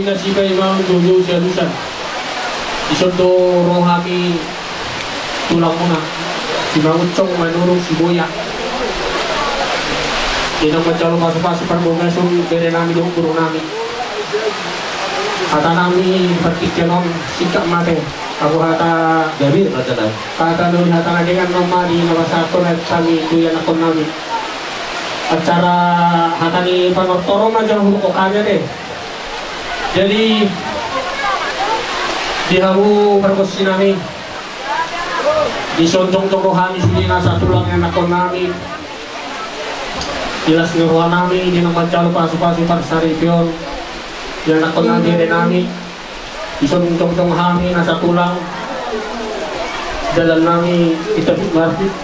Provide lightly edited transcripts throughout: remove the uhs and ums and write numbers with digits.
na si kay Mang Jojo si Alusan. Isondo rohami tulang muna. Si Mang Ucong manurong si Boya. Inang mencalo pasok-pasok permogasyon bere namin yung guru namin. Kata namin berkikyanon sikap mate. Aku kata Gabi raja kata nun hata dengan nama di nawasakon at kami kuya na kon namin. Acara hata ni panortoro majang huko kanya deh. Jadi di hamu perkosi namin. Di sontong rohani sudina sa tulang yang nakon namin. Jelas ngeruan namin di nama calo pasu-pasu parsari pion. Yang nakon namin din namin. Di sontong hami nasa tulang. Dalam namin kita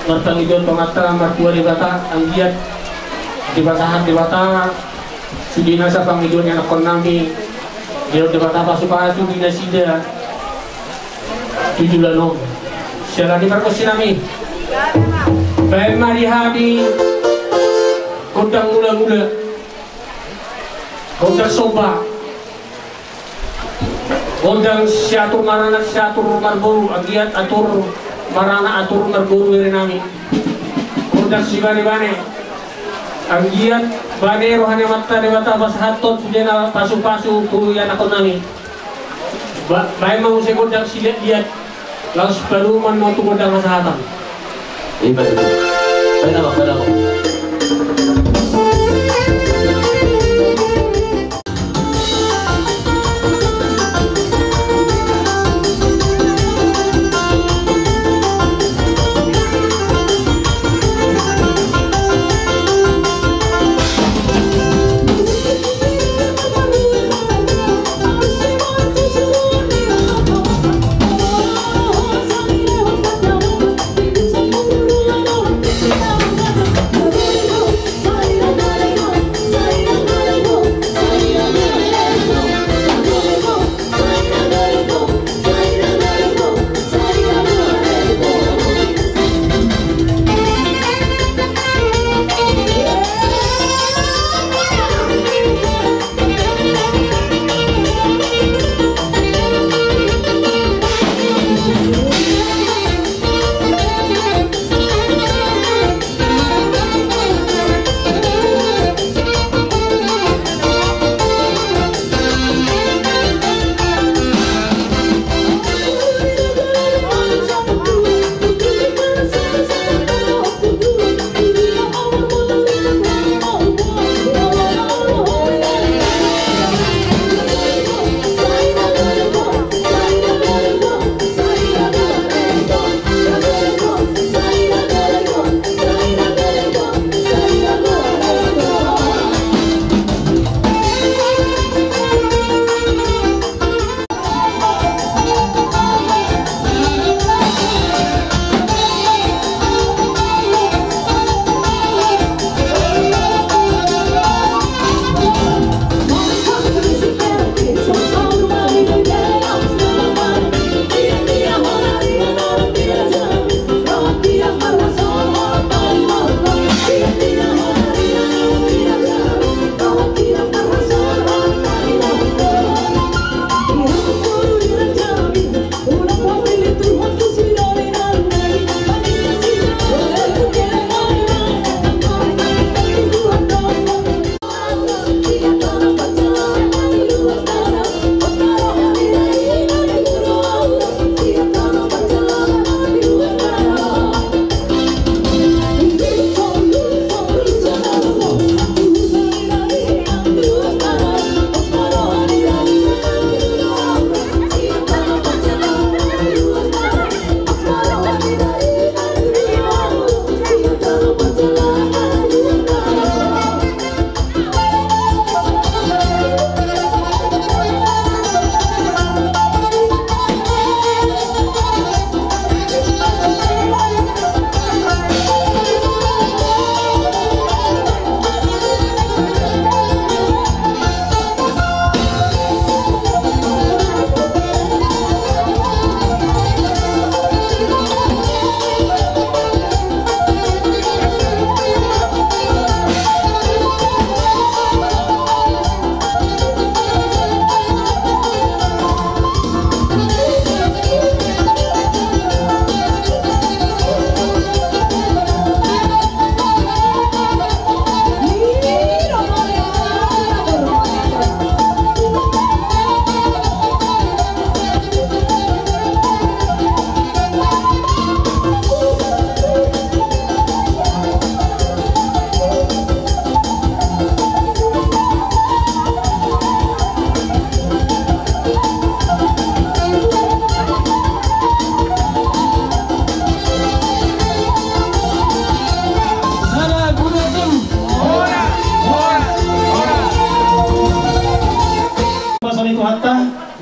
martang idol pangata martua di bata ang giat di basahan di bata sudina sa pangidol yang nakon namin. Di bata pasu-pasu di nasida 7 lanong. Siya lagi perkosi namin. Baik mari hadi kodang mula-mula. Kodang soba. Kodang siatur marana siatur marboru. Agiat atur marana atur marboru iri namin. Kodang si bane-bane. Agiat bane rohani matta dewata bashatot sudena pasu-pasu kuyan ako namin. Baik mau saya kodang lihat langsung baru mau tu kodang masahatan. Iya betul. Baik apa?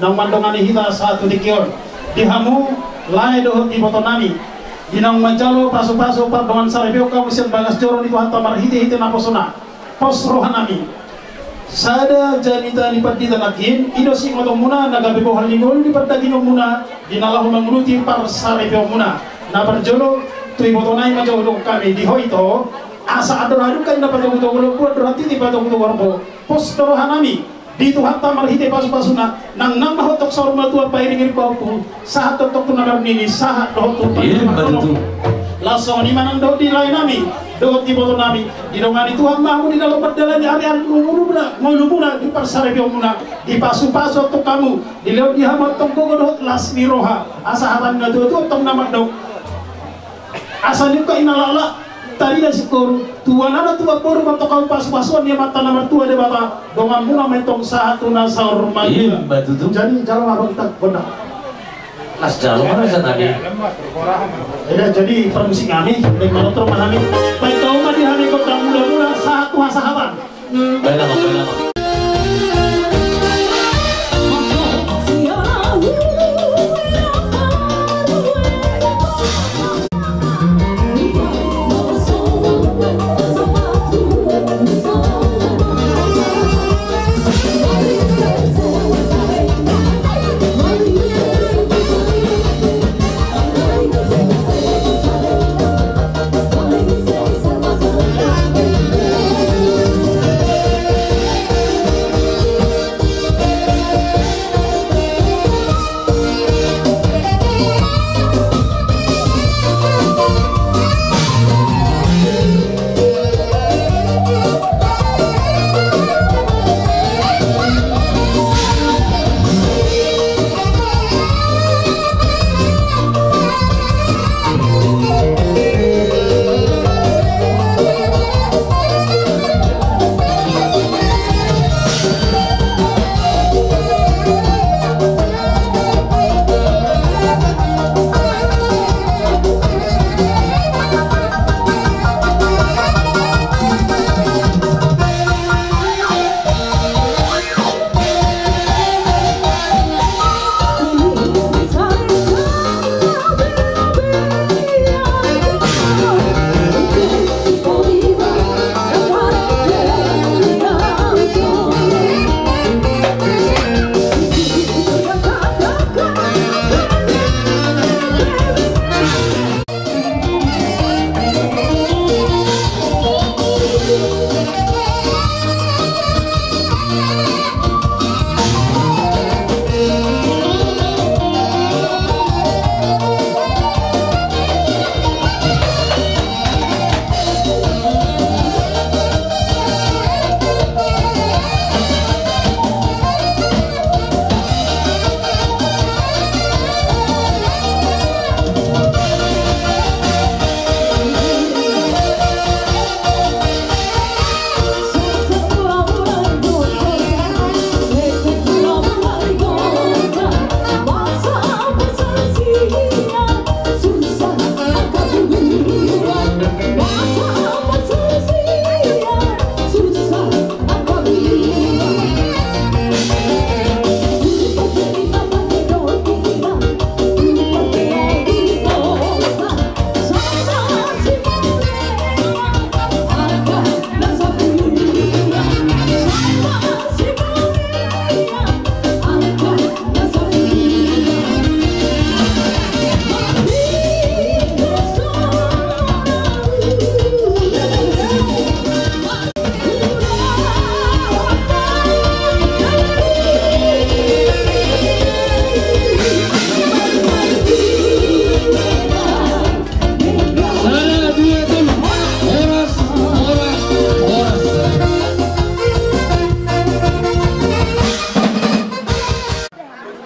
nang mandongani hita satu dikion dihamu lai dohot di botonami dinang majalo pasu-pasu pardongan saribio kamu sian bagas joron itu hantam marhiti-hiti naposona pos rohanami sada janita lipat di tanakin ido si ngotong muna nagabe bohal lingol lipat daging muna dinalahu menguluti par saribio muna na parjolo tui botonai majo do kami di hoito asa adoradu kan dapat tugu buat dorati di patong tugu warbo pos rohanami di Tuhan tamar hite pasu-pasuna nang mahot tok saur matua pairingin bauku sahat tok tunagar nini sahat dohot tu langsung di mana do di lain nami dohot di boto nami di dongani Tuhan mahu di dalam perjalanan hari-hari ngulubuna di parsare biomuna di pasu-pasu tok kamu di lewat di hamat tok gogo dohot lasmi roha asa hatan ngatu tok nama dok asa nyuka inalala tadi dah sikor tuan ada tua baru bantu kau pas-pasuan dia mata nomor tua de bapa dongan muna mentong satu nasar maju jadi jalan abang tak benar Las jalan mana tadi? Jadi permisi kami dari motor manami baik tahu mah di hari kota muda-muda satu sahabat baik lama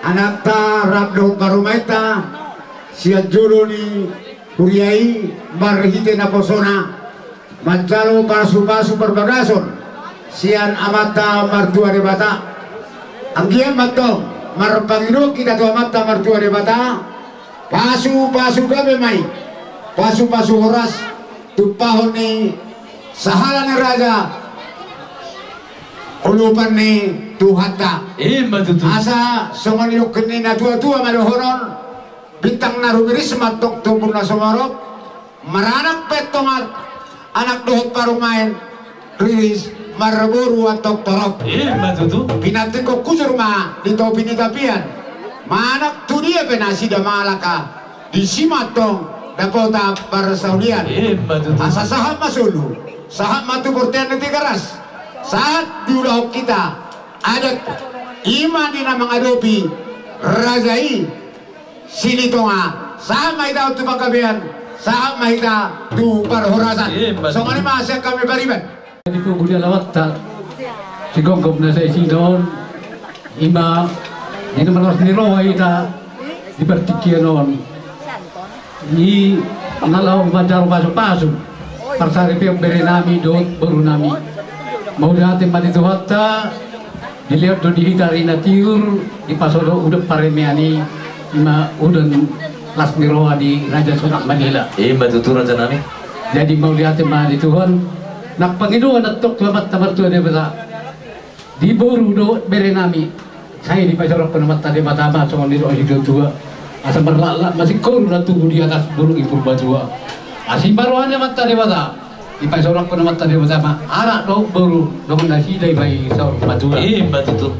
anakta rabdo karumaita sia joloni kuriai marhite na posona mancalo pasu-pasu perbagason sian amata martua de bata anggian matong marpangiro kita tu amata martua de bata pasu-pasu gabe mai pasu-pasu horas tupahon ni sahalan raja kulupan ni tuhata Betul. asa songon yok kenina tua-tua madohoron bintang narumiris matok tumpur na sumarop maranak petongat anak dohot parumain riris maraburu atok torop Betul. pinati ko kusurma dito pinitapian manak tu dia penasida malaka di simatong dapota parsaulian Betul. asa sahab masulu sahab matu portian nanti keras saat diulah kita adat iman di nama ngadopi rajai silitonga sama ita tu pangkabian sama ita tu parhorasan so mani masya kami bariban Di kubulia lawat tak sigogom na sa isidon ima di naman ni roa ita di bertikianon ni nalaw majar paso parsari piyong beri nami doon baru nami mau datin matituhata dilihat do dihitari na tiur di pasodo udah paremiani ima udan las ni roa di Raja Sunak Manila Betul Raja nami. jadi mau lihatin matituhan nak Panginoon at tok lamat na martuan di bata di boru do bere nami saya di pasarok pa naman tadi matama so nito ay tua asa marlala masih koro na tubo di atas burung impur batua asin baruan naman tadi bata di pasarok pa naman tadi matama anak do boru do na hiday bay sa batua Betul.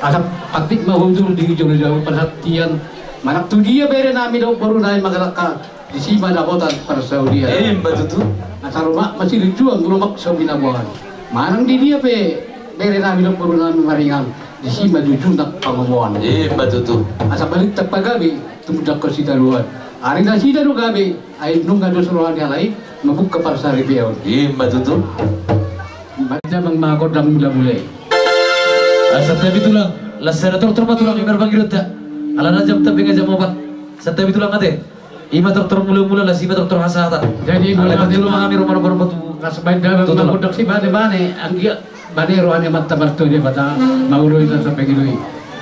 asa patik mahundur di jauh-jauh perhatian manak tu dia bere nami do boru na magalaka di sima na kota para Saudi Betul. Nasa rumah masih dijual geromak sa binabuhan. Manang di dia pe bere namin ang puro namin maringan di sima jujunak pangamuan. Betul. Asa balik pagabi tumudak ka si daluan. Ari na si dalu gabi ay nung nga suruhan niya lay mabuka para sa ripiyaw. Betul. Baca bang makod ang mula-mulay. Sa tabi tulang, laserator tulang imer bangirot ta. Ala na jam tabi nga jam obat. Sa tabi tulang ate. Ima dokter mula-mula lah, ima dokter hasata. Jadi Ala mula betul mangami rumah-rumah batu. kasbay dalam mabudak si bane-bane ang giya bane rohan yang mata marto dia bata mauloy na sa pegiloy.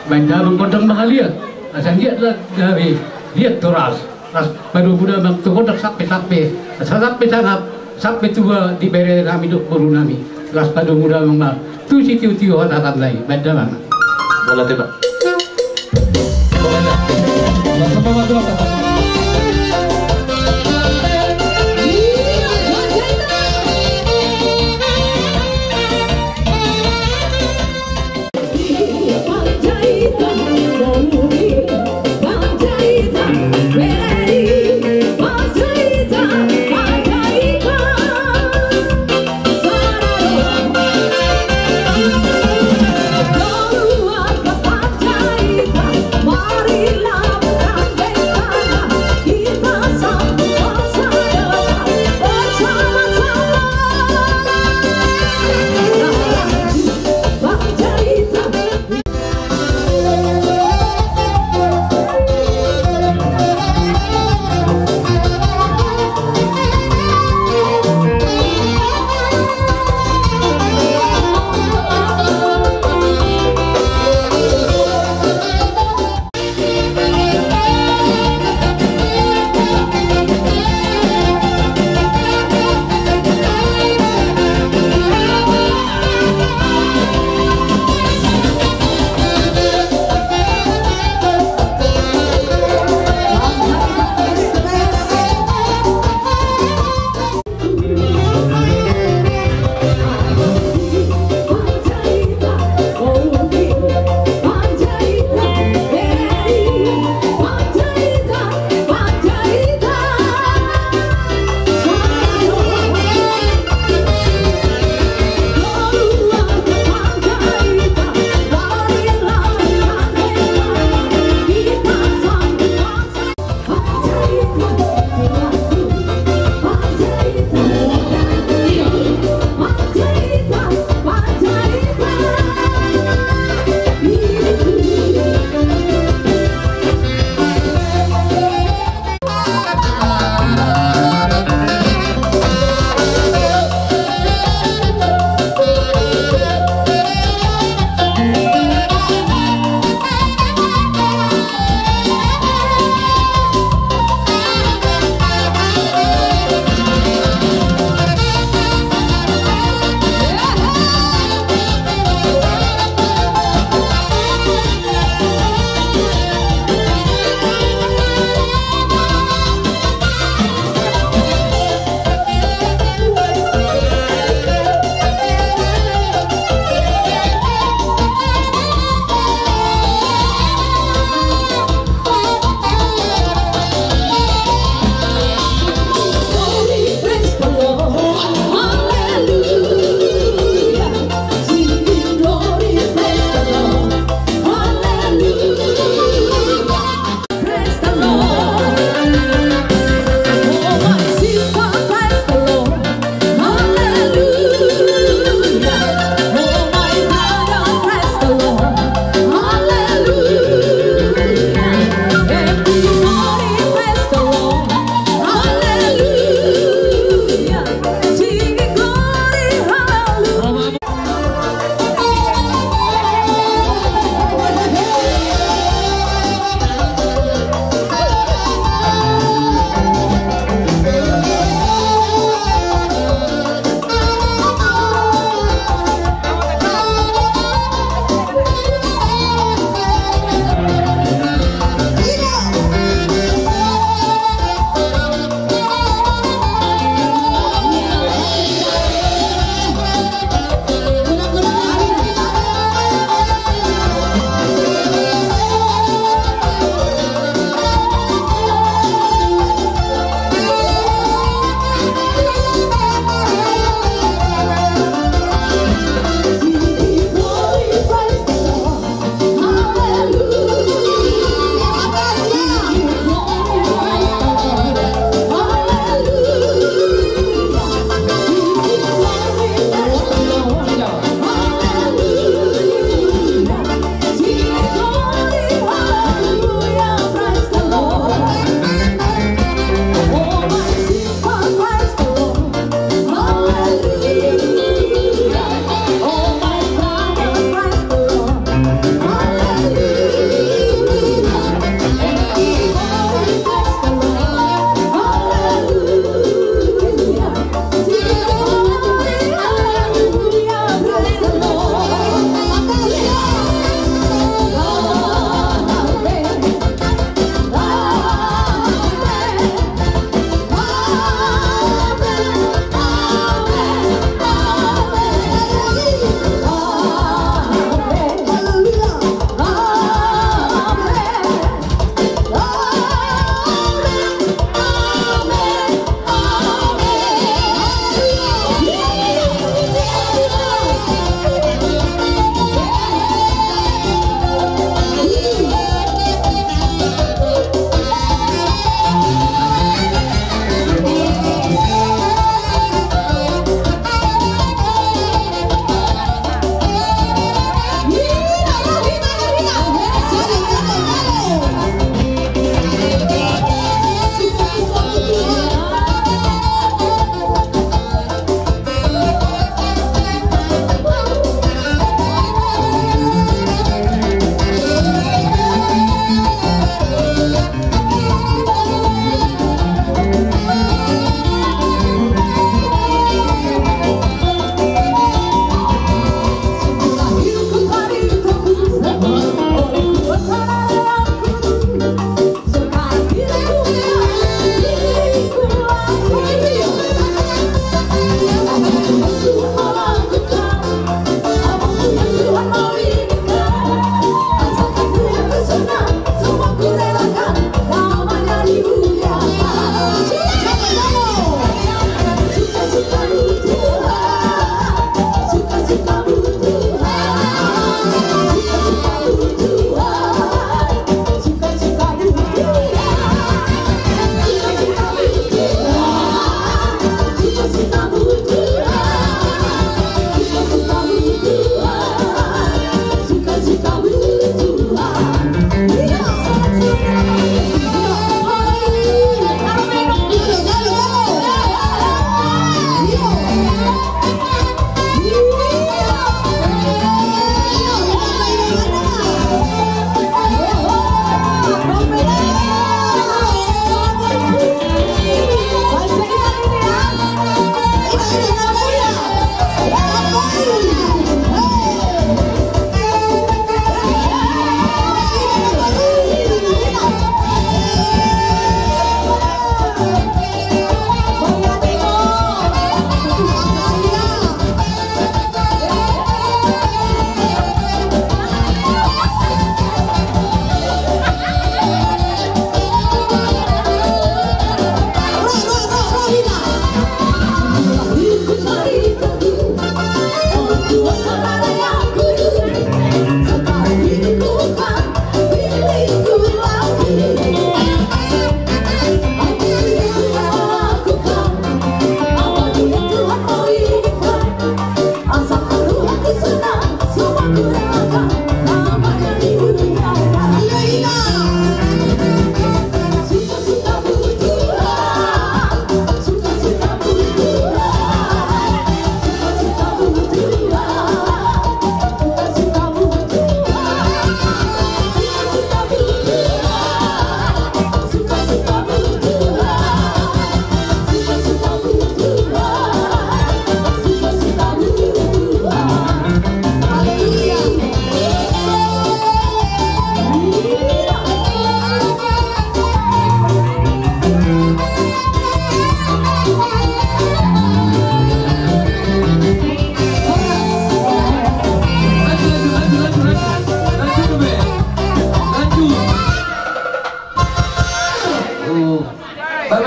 Banda bang kodang mahaliat. Asan giya lah gabi lihat toras. Ras baru budak magtukodak sapi-sapi. Sapi-sapi sapi tua di bere kami duk baru nami. Ras pada muda bang tu si tiu-tiu hatakan lagi. Banda bang. Bola tebak. Bola. Langsung bawa dua kata.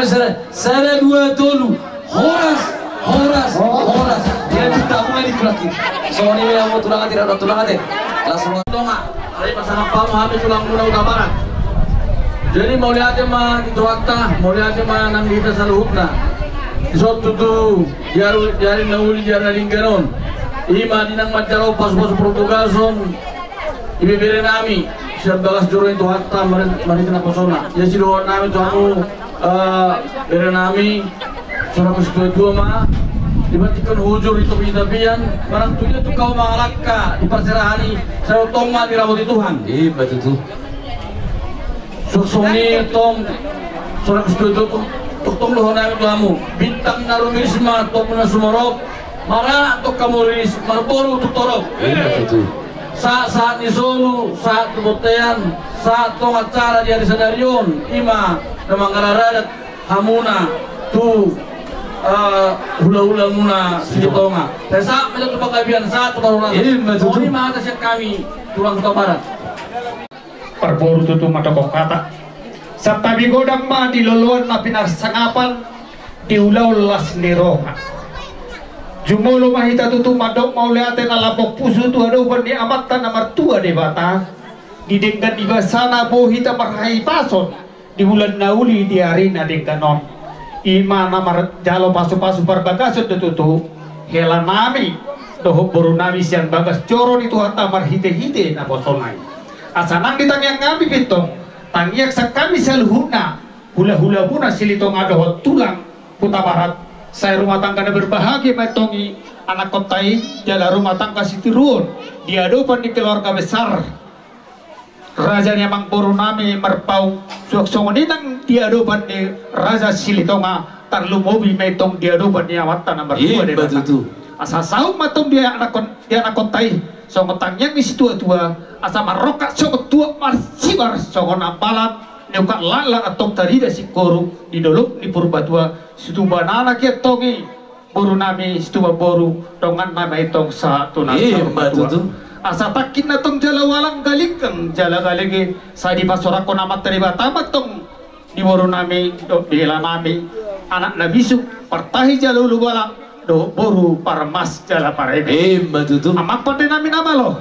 besar. Sana dua tolu. Horas. Dia kita mulai dikulaki. Soalnya yang mau tulang hati, ada tulang hati. Langsung Tonga, dari pasangan pahami tulang muda udah barat. Jadi mau lihat mah itu wakta, mau lihat mah nang kita saluhutna. Isotu tu, jari nauli jari lingkaron. Ima dinang macaro pas-pas Portugalson. Ibibere nami, siap bagas juru itu wakta mari kena pesona. Ya si doa nami tu anu, bere nami, surah kesetua mah. Dibatikan hujur itu pitapian, barang tujuh itu kau malakka di perserahani, saya tong mati rambut Tuhan. betul. Suksoni tong, surah kesetua itu tong dohon nami tuamu. Bintang narumisma tong na sumarok, mara tok kamuris marboru tutorok. Betul. Saat ni solu, saat kebotean, saat tong acara di hari sadarion, ima namang kararadat hamuna tu. Hula-hula muna Silitonga. Desa menjadi pakabian saat baru nanti. Ini mah atas yang kami tulang Barat. Perboru tutu mata kata. Sa tabi godang ma diloloan na pinarsangapan diulaw las niroha. Jumulo mahita tutu madok mauleate na lapok puso tu adoban ni amatan na martua de bata. Didenggan di basana bohita marhai pason di bulan nauli di arena dengganon. Ima namar jalo pasu-pasu perbagasot tutu hela nami doho boru nami siang bagas coron itu hata marhite-hite na bosonai asanang ditangyang ngami bitong tangyak sa kami saluhuna hula-hula puna silitong adoho tulang puta barat saya rumah tangga na berbahagia metongi anak kotai jala rumah tangga sitirun diadopan di keluarga besar Raja Nyamang boru nami merpau suaksong ninang diadopan di Raja Silitonga tarlumobi metong diadopan di awatan nomor 2 de betul. asa saum matong dia anak kontai songotang yang isi tua asa maroka songot tua marsibar songon ampalan neuka lala atong tarida si koru di dolok di purbatua situbanana kia tongi boru nami situba boru tongan nama itong sa tunan betul. Asa takin na tong jala walang galikang jala galigi sa di pasorak ko namat tariba tamat tong di boru nami do bila nami anak na bisu partahi jala ulu walang do boru parmas jala parebe betul. amak pande nami nama lo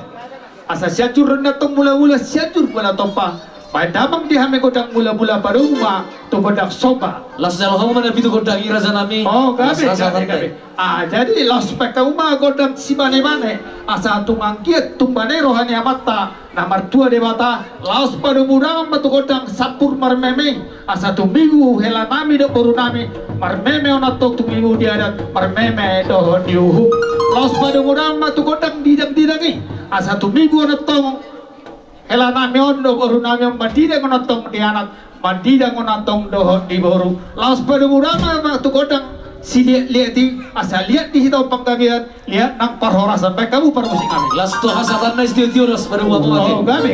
asa siacur na tong mula-mula siacur wala tompa padamang di hame godang mula-mula pada rumah to bodak soba Las jalo kamu mana pitu godang iraza nami. oh gabe jadi los peka uma godang si mane-mane asa tumangkiat tumbane rohani amata namar tua debata laos pada murang batu godang sapur marmeme asa tumigu hela nami do boru nami marmeme onatok tumigu diadat marmeme do diuhu laos pada murang batu godang didang-didangi asa tumigu onatong hela nami ondo boru nami mandida onatong dianak mandida onatong do di boru laos pada murang batu godang si lihat di asal lihat di hitau panggabian lihat nang parhora sampai kamu permusik kami Las tu hasatan na istiyo ras pada waktu mati. oh gabe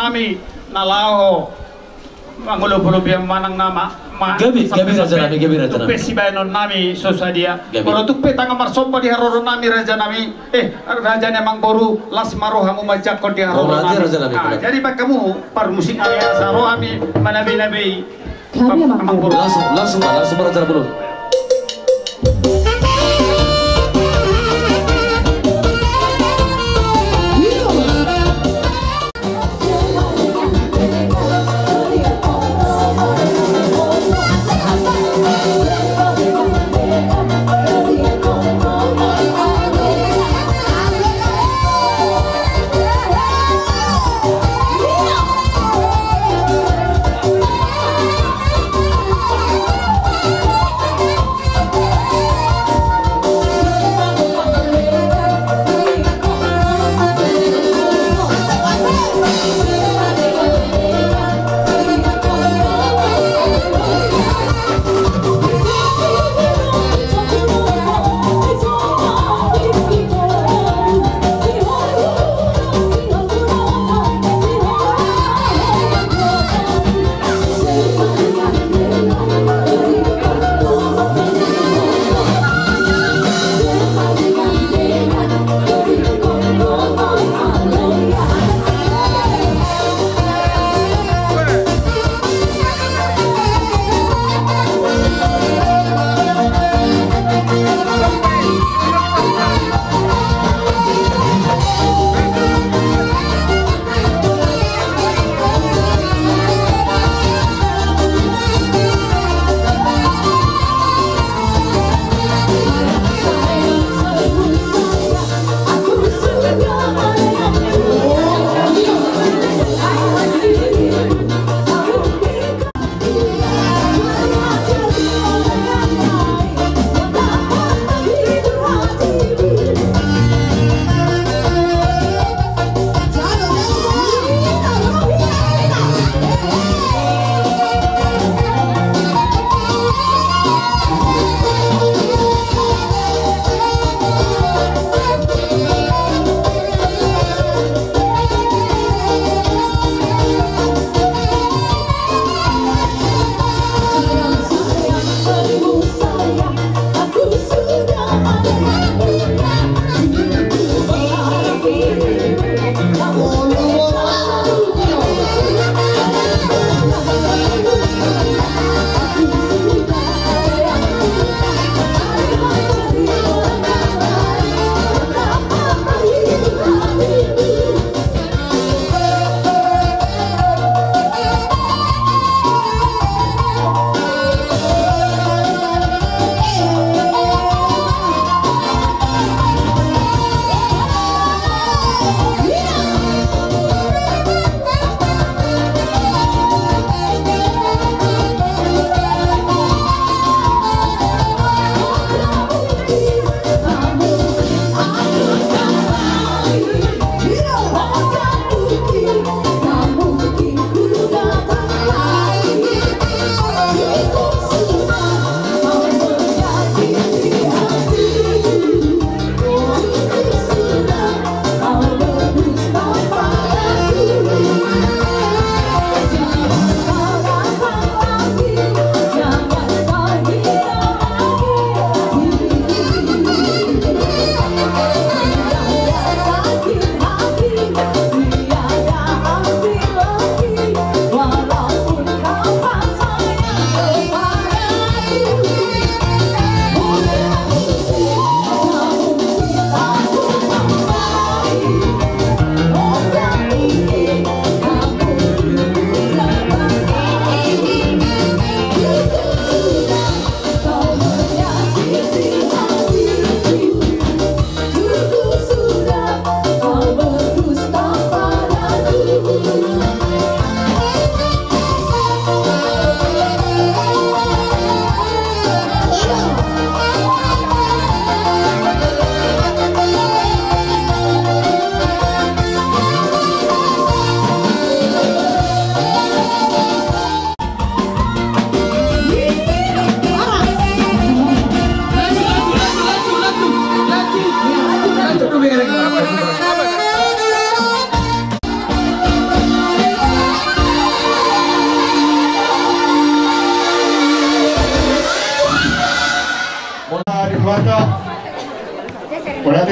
nami nalaho mangulo-ulo biang manang nama Gabi raja nami, gabi raja nami. tupe si bayanon nami sosadia Gabi. kalau tupe tanga marsompa di haroro nami raja nami raja nemang boru las maroh hamu majak ko di haroro raja nami nami. jadi bak kamu par musik aya saro ami manabi Kami amang boru Langsung raja dulu.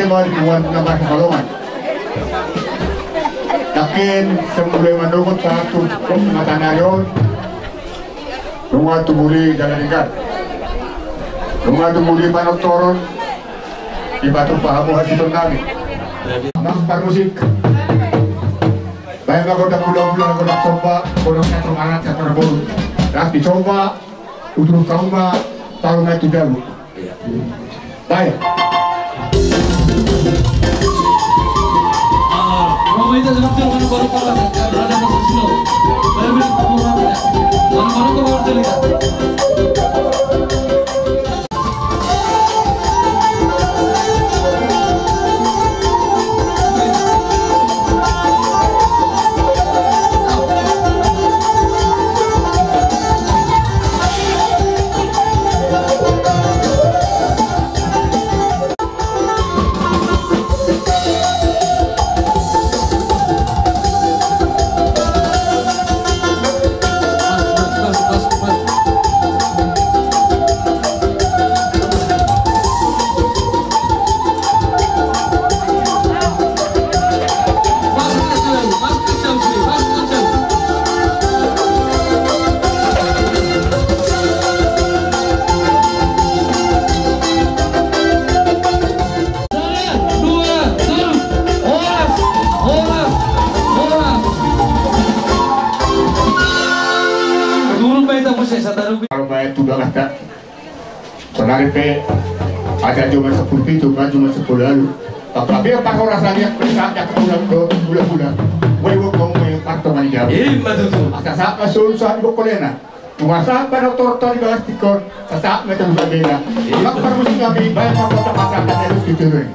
tema dibuat nama Pekalongan. Yakin semula menurut satu pengetahuan yon, rumah tumuli jalan ikat, rumah tumuli panok toron, di batu pahamu hati ternami, nampak musik. Baik aku dah bulan-bulan aku dah coba, aku dah satu anak satu rebul, dah dicoba, untuk kau mah tahu nggak tidak bu. Baik. Kita sebentar baru berada di sini. Baru terlihat. Kalau bayar tu dah kata, sonari pe ada cuma 10 pintu, cuma 10 lalu. Tapi apa kau rasanya pesaknya bulan-bulan, boleh kau main faktor manja. Betul. Asal saat masuk saat buku lena, cuma saat pada doktor di bawah tikor, saat mereka berbeda. Mak permusi kami bayar faktor masyarakat harus diturun.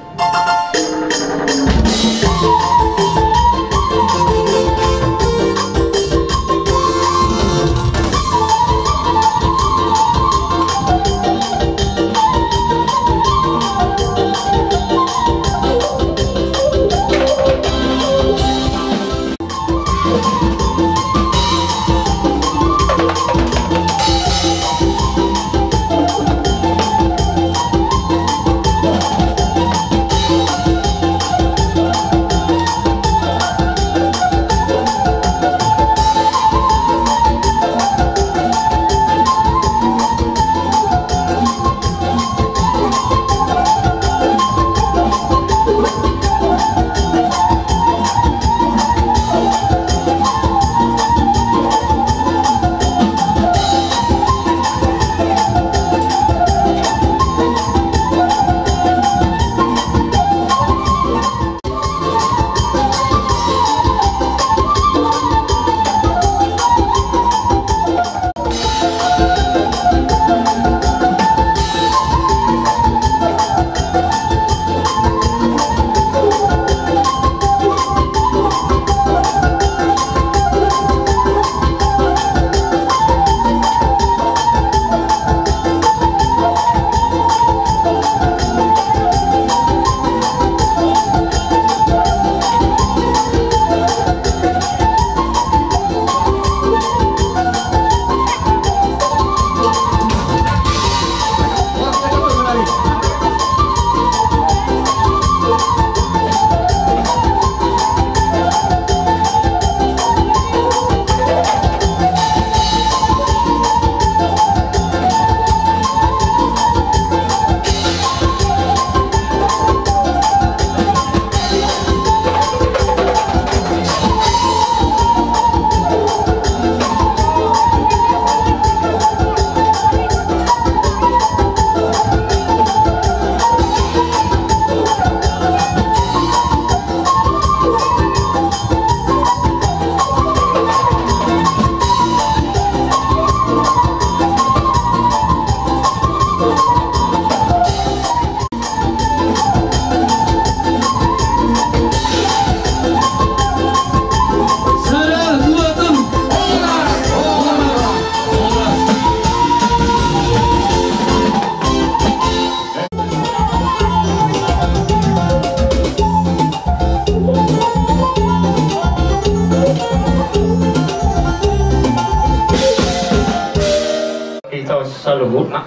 Sa lubot na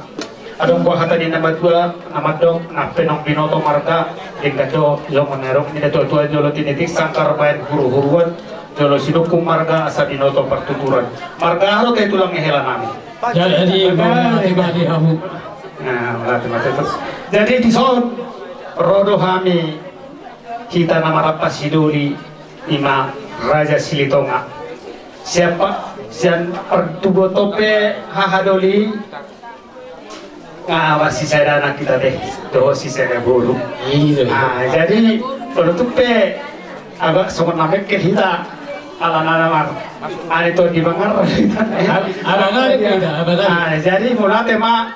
adong ko hata din nama dua nama dong na penong binoto marga hingga to yo monerong ni to jolo tinitik sangkar main huru-huruan jolo sinukung marga asa binoto pertuturan marga haro kay tulang ngehela nami Jadi mati kamu. nah mati terus jadi di son rodo kami kita nama rapas hiduli ima Raja Silitonga siapa sian pertubo tope hahadoli ngawasi saya anak kita deh tuh si saya buru jadi penutupe agak semua namek ke kita ala nama ada itu di bangar jadi mulai tema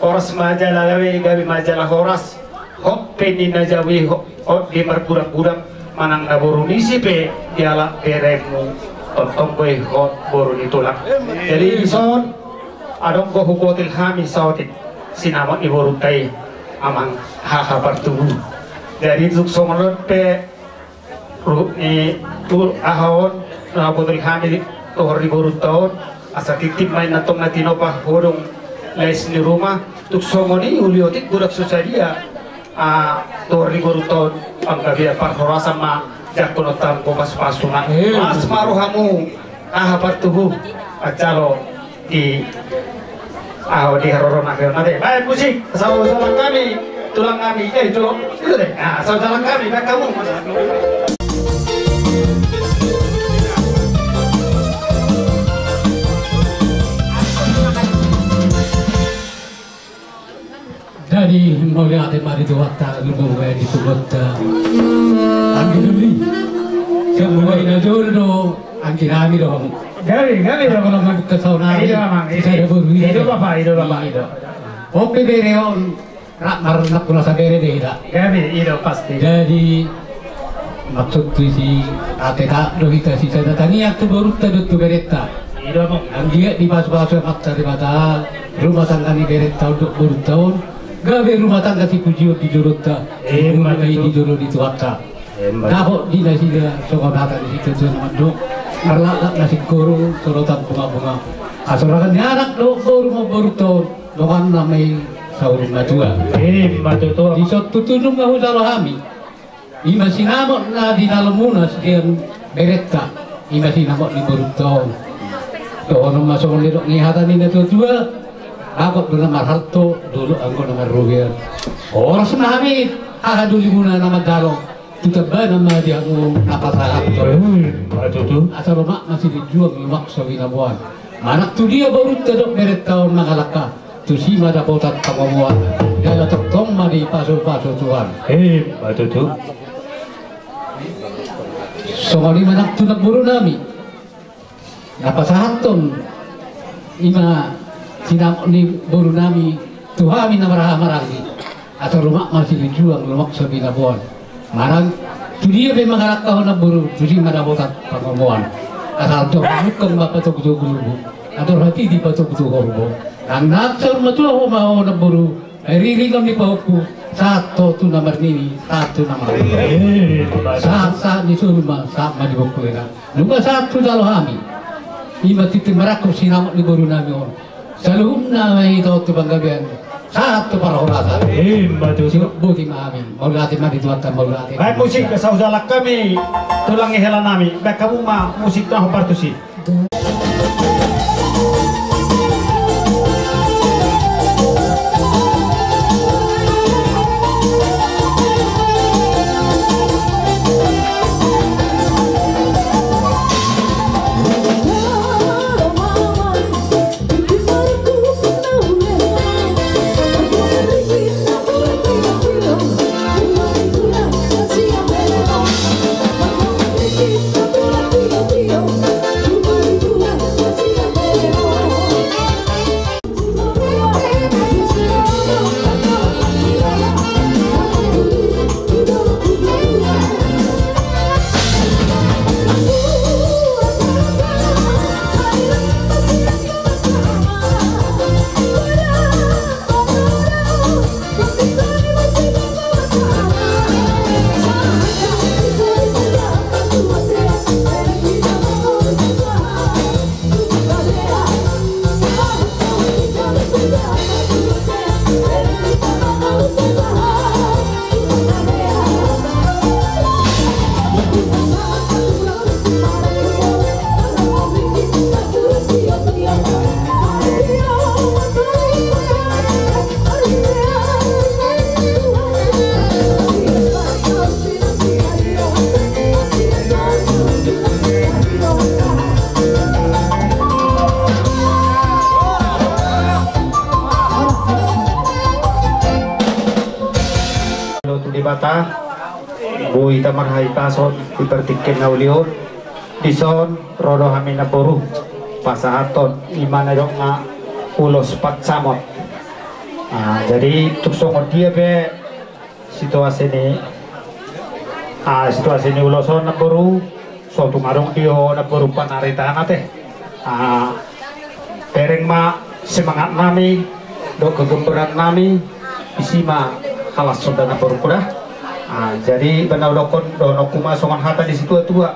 horas majalah gawi majalah horas hop penin najawi hop di berkurang-kurang manang naburu nisi pe diala beremu tonton boy hot boru ditolak jadi son adong go hukotil hami sautit sinama iboru tay amang haha partubu jadi tuk somolot pe tu ahon nabotil hami tohor iboru taon asa titip main natong natino pa hodong lais ni rumah tuk somoni uliotik budak susadia tohor iboru taon ang kabia parhora sama jakonotam ko pas-pasuna mas maruhamu partubu acalo di di haroron akhir nanti baik musik saudara kami tulang kami tulang itu deh saudara kami baik kamu Jadi melihat mari itu waktu lupa di sebut angin dulu. Semua ini jodoh angin kami dong. Kami dong kalau mau ke sauna. Saya berburu. Itu bapak. Oke bereon rak marnak pula sabere deh dah. Kami itu pasti. Jadi maksud tu si ateta rohita si saya tani yang tu baru tu berita. Angin di pas-pas maksa di mata rumah tangga ni berita untuk baru tahun. Gawe rumah tangga si Pujio di Jorota, mulai di Joro di Tuata. Nabo di nasi dia soal bahkan di situ nama dok, merlak nasi guru sorotan bunga-bunga. Asorakan ni anak dok baru tahun, dokan namai saurun matua. Batu Di suatu tunjuk ngau salah kami. Ima sinamot na di dalam munas sekian bereta. Ima sinamot di baru tahun. Dokan masuk lelok ngihatan ini tujuan. Aku dulu nama Harto, dulu aku nama Roger. Orang senami, dulu guna nama Dalo. Kita nama dia aku apa Harto. Asal rumah masih dijual lemak sawinabuan. Anak tu dia baru terus beret tahun mengalaka. Tu si mada potat kawamuan. Dia tertong madi pasu Tuhan. batu tu. Soalnya mana tu nak buru nami. Napa sahaton ima sinam ni baru nami Tuhan mina marah-marahi atau rumah masih dijual lemak sawinabuan. Marang tu dia memang anak kau nak buru tu si mada potat kawamuan. Asal tu bukan bapak tu guru atau hati di batuk tu horbo. Ang naksar matu ako mau na buru. Riri kami pa ako. Satu tu nomor ini, satu nomor ini. Saat ni sulma, saat madi boko ina. Nuga satu dalo kami. Ima titik merakop sinamot ni buru nami on. Saluhum na may ito tu banggabian. Satu para horasa. Batu tu. Buti maamin. Maulati madi tuatan maulati. Baik musik saudara kami tulang helan nami. Baik kamu mah musik tahu partusi. Thank you. bata bui tamarhai pasot ipertikin na ulion dison rodo hamin na puru pasahaton imana dong nga ulos patsamot. Jadi tuksongon dia be situasi ini uloson na puru suatu ngarong dio na puru panaritaan nate pereng ma semangat nami do kegemburan nami isima kalas sudah na puru kuda. Jadi benar dokon dono kuma songan hata di situ tua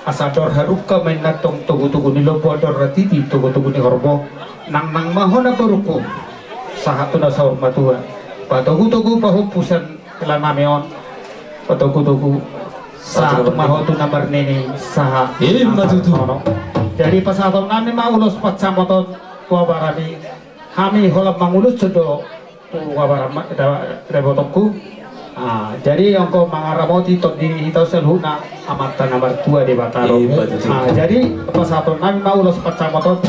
asador haruka main natong tugu-tugu ni lobo ador ratiti tugu-tugu ni horbo nang mahona baruko sahatu na sahur matua patugu-tugu pahupusan kelanameon patugu-tugu sahatu mahotu namar nini saha jadi pasaton nami maulos patsamoton tua barami kami holap mangulus sudo tua barama rebotokku. Jadi angko mangaramoti tot diri hita selhuna amatan nomor 2 di Bataro. Jadi pasaton nami maulos patsamoton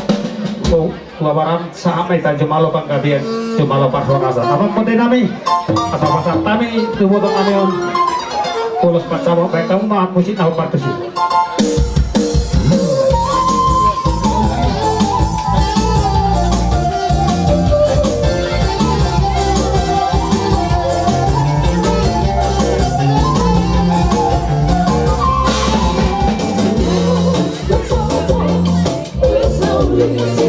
tua baram sahamai ta jumalo panggabian jumalo parhonasa. Apa pode nami pasal-pasal kami tubuh kami on ulos patsamot baik kamu mah musik tahu partusi.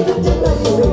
Let's go.